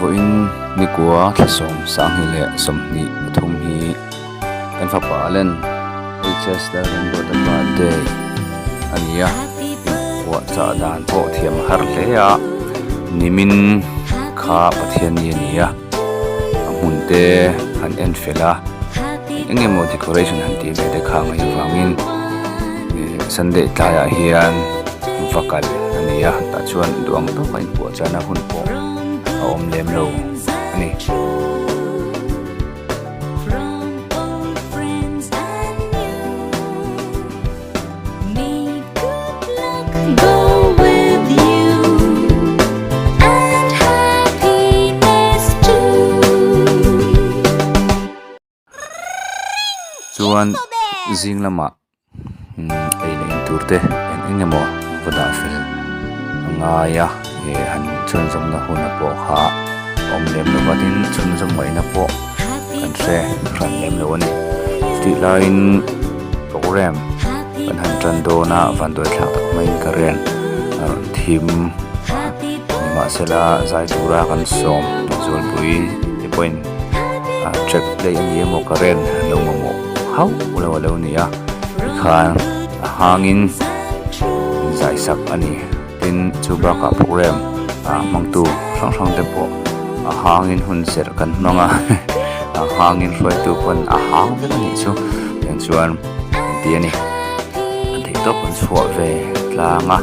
in ni kwa som sang hi le som ni thum hi kan fa pa len HS da ren bo da ba de ania wa cha dan po thiam har le ya nimin kha pathian ni ania amun te han en fela enge mo decoration han ti be de kha ngai wangin Sunday taya hian vakal ania ta chuan duang to kain po chana hun po om lem lo ani chuan zing lama ai nei turte en engemo vada fel ngaya e han chun zong na huna po kha om lem lo batin chun zong mai na po kan se ran lem lo ni ti line program kan han tran do na van do thak tak mai ka ren thim ma sela zai tura kan som zol bui ti point check play ani mo ka ren lo mo hau lo ni ya khan hangin zai sak ani tin chuba ka program mangtu sang tempo hangin hun ser kan manga hangin roi tu pon hang ve ni chu yan chuan ti ani ti to pon suwa ve tlanga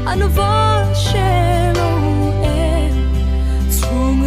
Ano va shelo e chung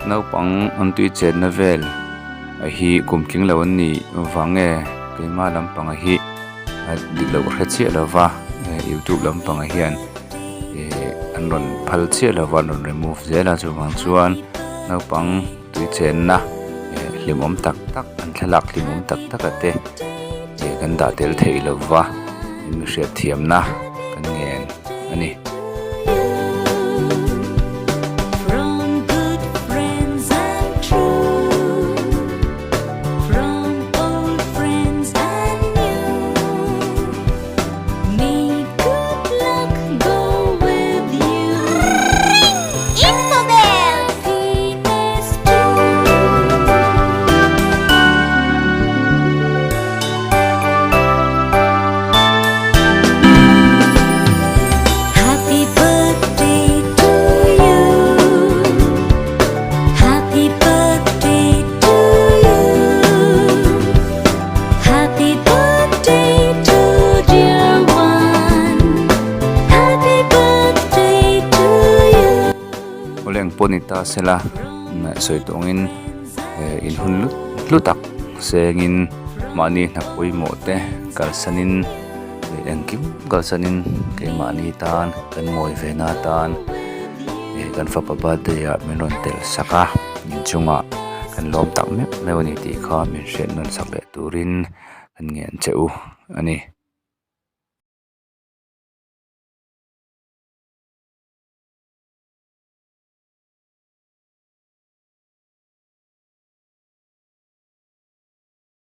naupang an tui chen na vel a hi kumking lo an ni wange keima lampang a hi dilo khrechi lova YouTube lampang a hian an ron phal chi lova ron remove zela chuwang chuan naupang tui chen na hlimom tak tak an thalak hlimom tak tak ate kan da tel thei lova in hriat thiam na kan ngen ani ponita sela soitongin in hun lutak sengin mani napui mote kalsanin engkim kalsanin ke mani tan kan ngoi vena tan kan fa papa de ya menon tel saka in chunga kan lom tak me mewani ti kha min shen non sakle turin kan ngen cheu ani